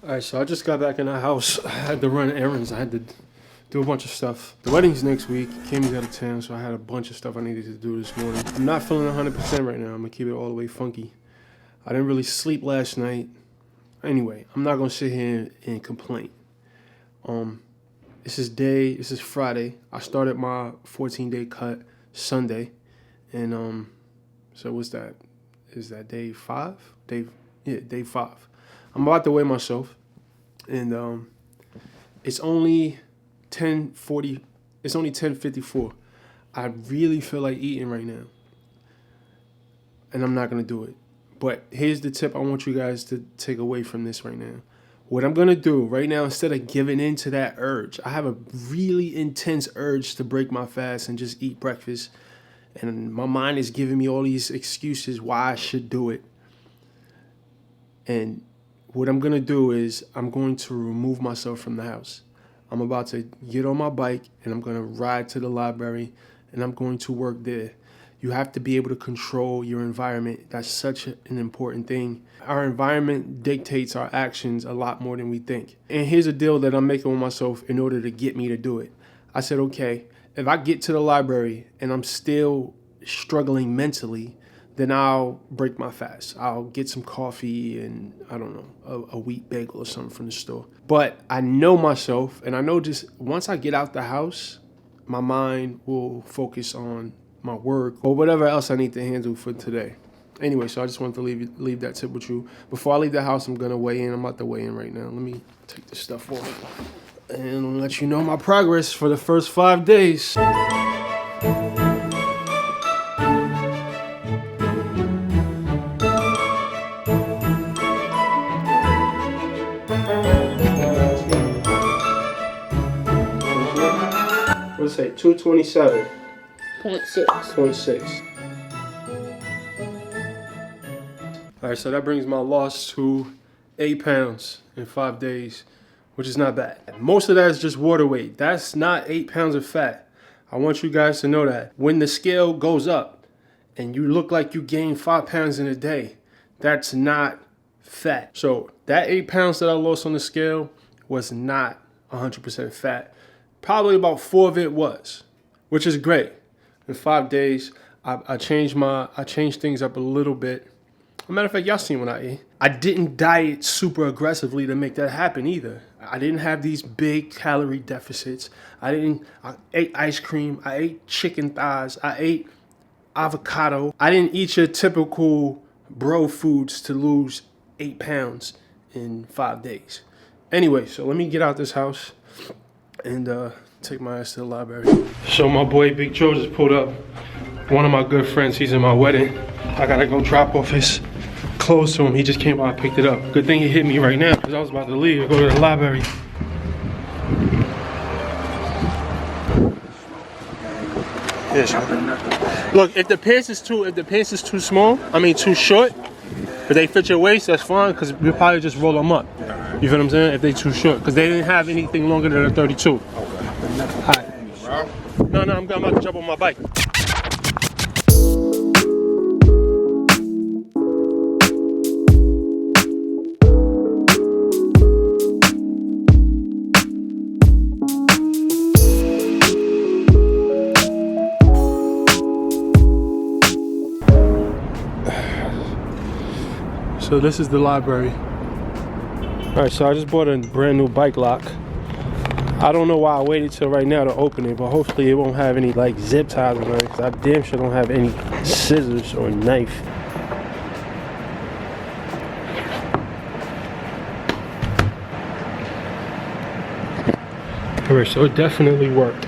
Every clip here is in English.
Alright, so I just got back in the house. I had to run errands. I had to do a bunch of stuff. The wedding's next week. Cammy's out of town, so I had a bunch of stuff I needed to do this morning. I'm not feeling 100% right now. I'm gonna keep it all the way funky. I didn't really sleep last night. Anyway, I'm not gonna sit here and complain. This is Friday. I started my 14-day cut Sunday. And so what's that? Is that day 5? Day 5. I'm about to weigh myself. And it's only 10:40. It's only 10:54. I really feel like eating right now. And I'm not gonna do it. But here's the tip I want you guys to take away from this right now. What I'm gonna do right now, instead of giving in to that urge, I have a really intense urge to break my fast and just eat breakfast. And my mind is giving me all these excuses why I should do it. And what I'm gonna do is I'm going to remove myself from the house. I'm about to get on my bike and I'm gonna ride to the library and I'm going to work there. You have to be able to control your environment. That's such an important thing. Our environment dictates our actions a lot more than we think. And here's a deal that I'm making with myself in order to get me to do it. I said, okay, if I get to the library and I'm still struggling mentally, then I'll break my fast. I'll get some coffee and, I don't know, a wheat bagel or something from the store. But I know myself, and I know just once I get out the house, my mind will focus on my work or whatever else I need to handle for today. Anyway, so I just wanted to leave that tip with you. Before I leave the house, I'm going to weigh in. I'm about to weigh in right now. Let me take this stuff off and let you know my progress for the first 5 days. What's that? 227. 0.6. All right, so that brings my loss to 8 pounds in 5 days, which is not bad. Most of that is just water weight. That's not 8 pounds of fat. I want you guys to know that. When the scale goes up and you look like you gained 5 pounds in a day, that's not fat. So that 8 pounds that I lost on the scale was not 100% fat. Probably about 4 of it was, which is great. In 5 days, I changed things up a little bit. As a matter of fact, y'all seen what I ate. I didn't diet super aggressively to make that happen either. I didn't have these big calorie deficits. I ate ice cream. I ate chicken thighs. I ate avocado. I didn't eat your typical bro foods to lose 8 pounds in 5 days. Anyway, so let me get out this house and take my ass to the library. So my boy Big Joe just pulled up. One of my good friends, he's in my wedding. I gotta go drop off his clothes to him. He just came by and picked it up. Good thing he hit me right now because I was about to leave and go to the library. Yes. Look, if the pants is too small, too short, if they fit your waist, that's fine because we'll probably just roll them up. You feel what I'm saying? If they too short, because they didn't have anything longer than a 32. Hi. No, I'm about to jump on my bike. So this is the library. Alright, so I just bought a brand new bike lock. I don't know why I waited till right now to open it, but hopefully it won't have any like zip ties on it, because I damn sure don't have any scissors or knife. Alright, so it definitely worked.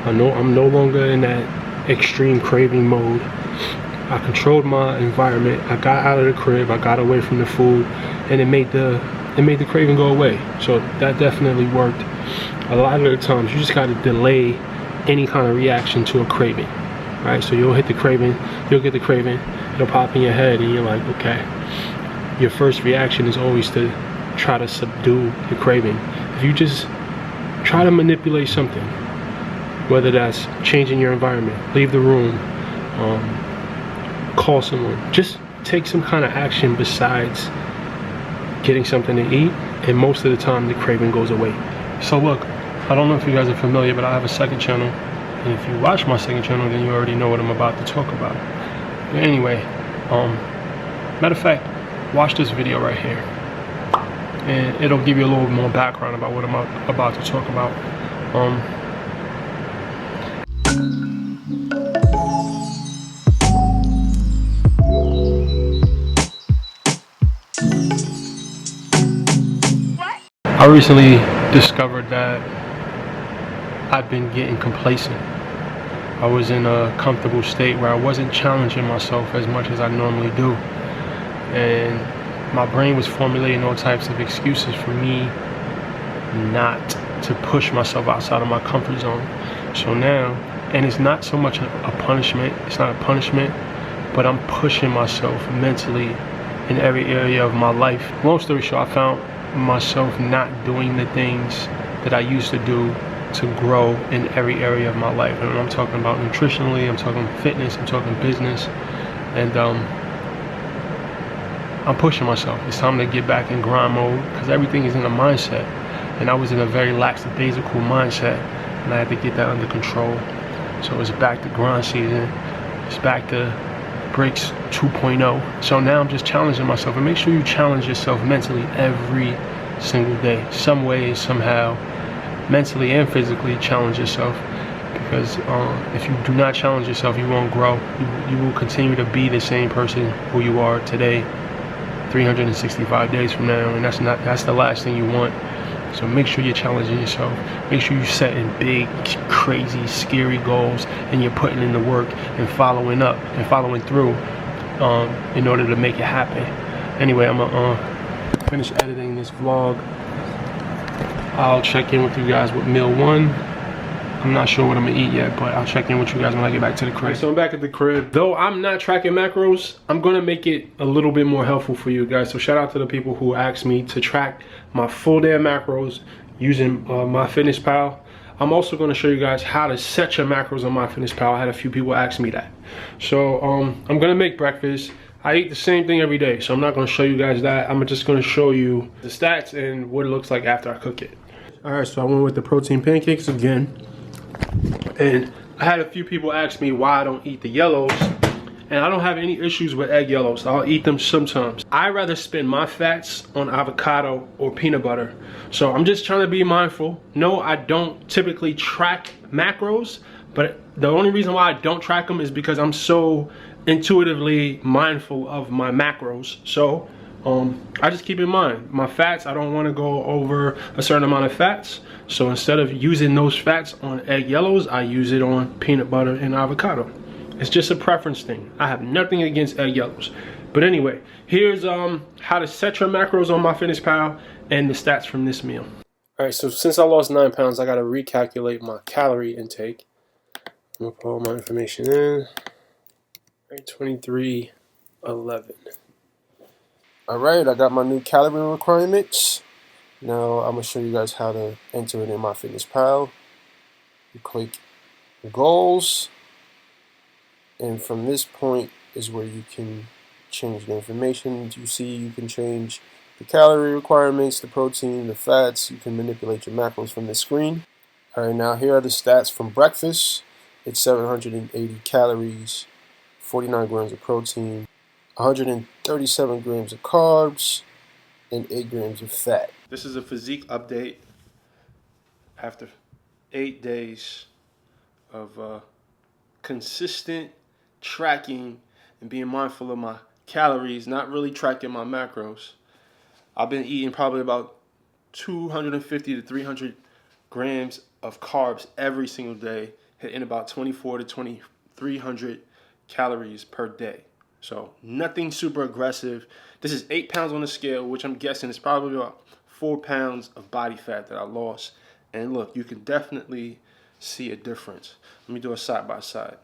I'm no longer in that extreme craving mode. I controlled my environment. I got out of the crib. I got away from the food, and it made the craving go away. So that definitely worked. A lot of the times, you just got to delay any kind of reaction to a craving, right? So you'll get the craving, it'll pop in your head, and you're like, okay. Your first reaction is always to try to subdue the craving. If you just try to manipulate something, whether that's changing your environment, leave the room, call someone, just take some kind of action besides getting something to eat, and most of the time the craving goes away. So look, I don't know if you guys are familiar, but I have a second channel, and if you watch my second channel, then you already know what I'm about to talk about. But anyway, matter of fact, watch this video right here, and it'll give you a little more background about what I'm about to talk about. I recently discovered that I've been getting complacent. I was in a comfortable state where I wasn't challenging myself as much as I normally do. And my brain was formulating all types of excuses for me not to push myself outside of my comfort zone. So now, and it's not so much a punishment, it's not a punishment, but I'm pushing myself mentally in every area of my life. Long story short, I found myself not doing the things that I used to do to grow in every area of my life. And I'm talking about nutritionally, I'm talking fitness, I'm talking business, and I'm pushing myself. It's time to get back in grind mode, because everything is in a mindset, and I was in a very lackadaisical mindset, and I had to get that under control. So it's back to grind season, it's back to Brix 2.0. So now I'm just challenging myself, and make sure you challenge yourself mentally every single day, some way, somehow, mentally and physically challenge yourself, because if you do not challenge yourself, you won't grow. You will continue to be the same person who you are today, 365 days from now, and that's the last thing you want. So make sure you're challenging yourself. Make sure you're setting big, crazy, scary goals, and you're putting in the work and following up and following through in order to make it happen. Anyway, I'm gonna finish editing this vlog. I'll check in with you guys with meal one. I'm not sure what I'm gonna eat yet, but I'll check in with you guys when I get back to the crib. So I'm back at the crib. Though I'm not tracking macros, I'm gonna make it a little bit more helpful for you guys. So shout out to the people who asked me to track my full day of macros using MyFitnessPal. I'm also gonna show you guys how to set your macros on MyFitnessPal. I had a few people ask me that. So I'm gonna make breakfast. I eat the same thing every day, so I'm not gonna show you guys that. I'm just gonna show you the stats and what it looks like after I cook it. All right, so I went with the protein pancakes again. And I had a few people ask me why I don't eat the yellows, and I don't have any issues with egg yellows. I'll eat them sometimes. I rather spend my fats on avocado or peanut butter. So I'm just trying to be mindful. No, I don't typically track macros, but the only reason why I don't track them is because I'm so intuitively mindful of my macros. So I just keep in mind my fats. I don't want to go over a certain amount of fats, so instead of using those fats on egg yellows, I use it on peanut butter and avocado. It's just a preference thing. I have nothing against egg yellows. But anyway, here's how to set your macros on MyFitnessPal and the stats from this meal. All right, so since I lost 9 pounds, I got to recalculate my calorie intake. I'm gonna put all my information in. All right, 2311. All right, I got my new calorie requirements. Now I'm gonna show you guys how to enter it in MyFitnessPal. You click goals, and from this point is where you can change the information. You see, you can change the calorie requirements, the protein, the fats. You can manipulate your macros from the screen. All right, now here are the stats from breakfast. It's 780 calories, 49 grams of protein, 137 grams of carbs, and 8 grams of fat. This is a physique update after 8 days of consistent tracking and being mindful of my calories, not really tracking my macros. I've been eating probably about 250 to 300 grams of carbs every single day, hitting about 24 to 2300 calories per day. So nothing super aggressive. This is 8 pounds on the scale, which I'm guessing is probably about 4 pounds of body fat that I lost. And look, you can definitely see a difference. Let me do a side by side.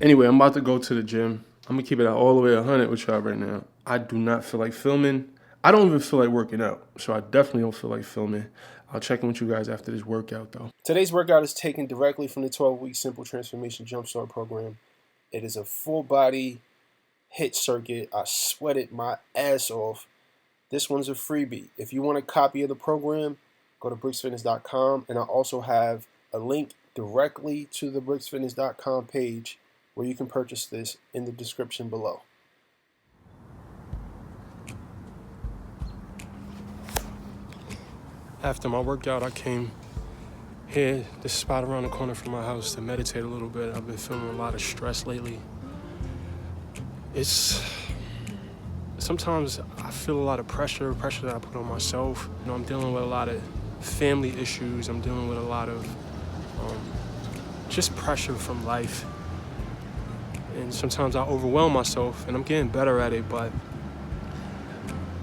Anyway, I'm about to go to the gym. I'm gonna keep it all the way 100 with y'all right now. I do not feel like filming. I don't even feel like working out, so I definitely don't feel like filming. I'll check in with you guys after this workout, though. Today's workout is taken directly from the 12-week Simple Transformation Jumpstart program. It is a full-body hit circuit. I sweated my ass off. This one's a freebie. If you want a copy of the program, go to brixfitness.com, and I also have a link directly to the brixfitness.com page where you can purchase this in the description below. After my workout, I came here, this spot around the corner from my house, to meditate a little bit. I've been feeling a lot of stress lately. Sometimes I feel a lot of pressure that I put on myself. You know, I'm dealing with a lot of family issues. I'm dealing with a lot of just pressure from life. And sometimes I overwhelm myself, and I'm getting better at it, but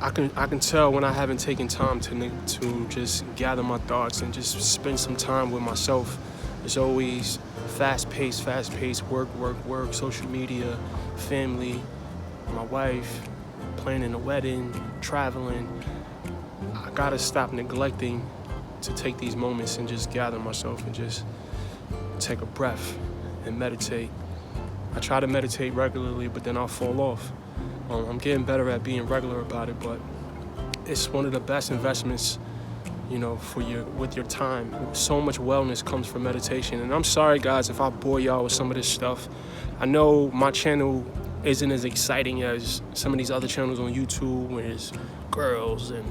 I can tell when I haven't taken time to just gather my thoughts and just spend some time with myself. It's always fast-paced, work, social media, family, my wife, planning a wedding, traveling. I gotta stop neglecting to take these moments and just gather myself and just take a breath and meditate. I try to meditate regularly, but then I'll fall off. I'm getting better at being regular about it, but it's one of the best investments, you know, with your time. So much wellness comes from meditation. And I'm sorry, guys, if I bore y'all with some of this stuff. I know my channel isn't as exciting as some of these other channels on YouTube, where there's girls and,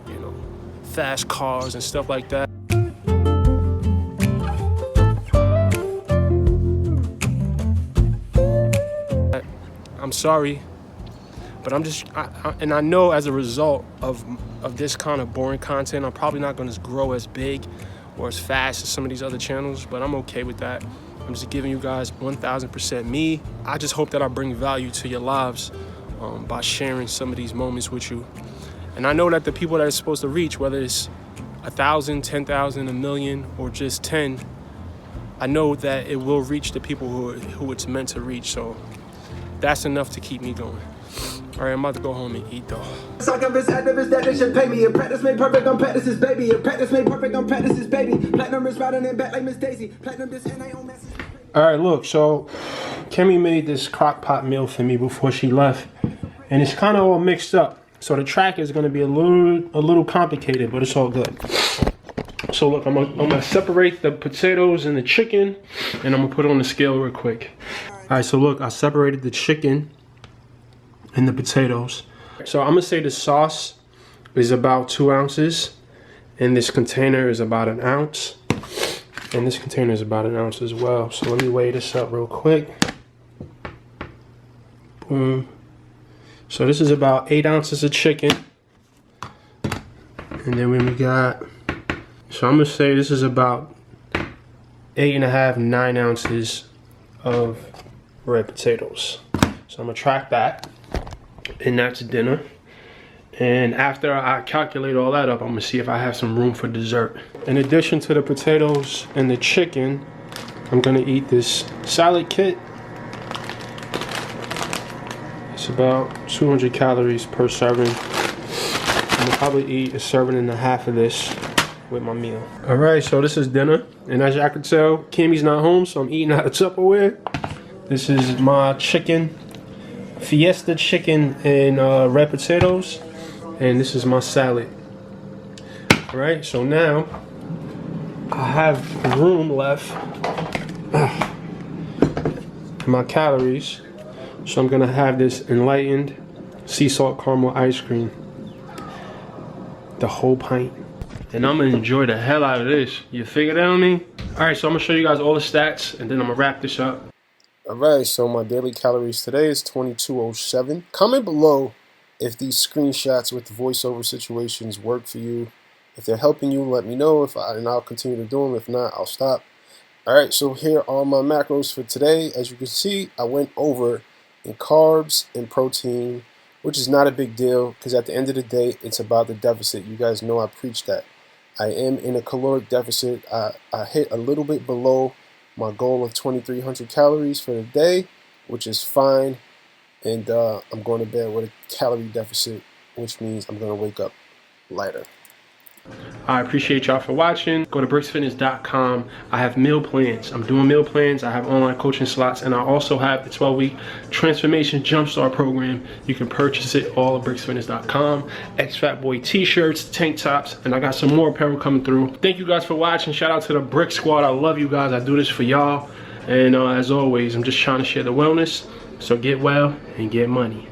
you know, fast cars and stuff like that. I'm sorry, but I'm just, and I know as a result of this kind of boring content, I'm probably not going to grow as big or as fast as some of these other channels, but I'm okay with that. I'm just giving you guys 1000% me. I just hope that I bring value to your lives by sharing some of these moments with you. And I know that the people that it's supposed to reach, whether it's 1,000, 10,000, a million, or just 10, I know that it will reach the people who it's meant to reach. So that's enough to keep me going. All right, I'm about to go home and eat though. Activist that they should pay me. If practice made perfect, I'm practice's baby. If practice made perfect, I'm practice's baby. Platinum is riding in back like Miss Daisy. Platinum this and I own message. All right, look, so Kimmy made this crock pot meal for me before she left, and it's kind of all mixed up. So the track is going to be a little complicated, but it's all good. So look, I'm gonna separate the potatoes and the chicken, and I'm gonna put it on the scale real quick. All right, so look, I separated the chicken and the potatoes. So I'm gonna say the sauce is about 2 ounces, and this container is about 1 ounce, and this container is about 1 ounce as well. So let me weigh this up real quick. Boom. So this is about 8 ounces of chicken, and then when we got, so I'm gonna say this is about 8.5, 9 ounces of red potatoes. So I'm gonna track that, and that's dinner. And after I calculate all that up, I'm gonna see if I have some room for dessert. In addition to the potatoes and the chicken, I'm gonna eat this salad kit. It's about 200 calories per serving. I'm gonna probably eat 1.5 servings of this with my meal. All right, so this is dinner. And as y'all can tell, Kimmy's not home, so I'm eating out of Tupperware. This is my chicken, Fiesta chicken and red potatoes. And this is my salad. All right, so now I have room left in my calories. So I'm gonna have this enlightened sea salt caramel ice cream, the whole pint. And I'm gonna enjoy the hell out of this. You figured that on me? All right, so I'm gonna show you guys all the stats, and then I'm gonna wrap this up. All right, so my daily calories today is 2207. Comment below if these screenshots with the voiceover situations work for you. If they're helping you, let me know, and I'll continue to do them. If not, I'll stop. All right, so here are my macros for today. As you can see, I went over in carbs and protein, which is not a big deal because at the end of the day, it's about the deficit. You guys know I preach that. I am in a caloric deficit. I hit a little bit below my goal of 2,300 calories for the day, which is fine. And I'm going to bed with a calorie deficit, which means I'm going to wake up lighter. I appreciate y'all for watching. Go to brixfitness.com. I have meal plans. I'm doing meal plans. I have online coaching slots, and I also have the 12-week transformation jumpstart program. You can purchase it all at brixfitness.com. X-Fat Boy t-shirts, tank tops, and I got some more apparel coming through. Thank you guys for watching. Shout out to the Brix squad. I love you guys. I do this for y'all. And as always, I'm just trying to share the wellness. So get well and get money.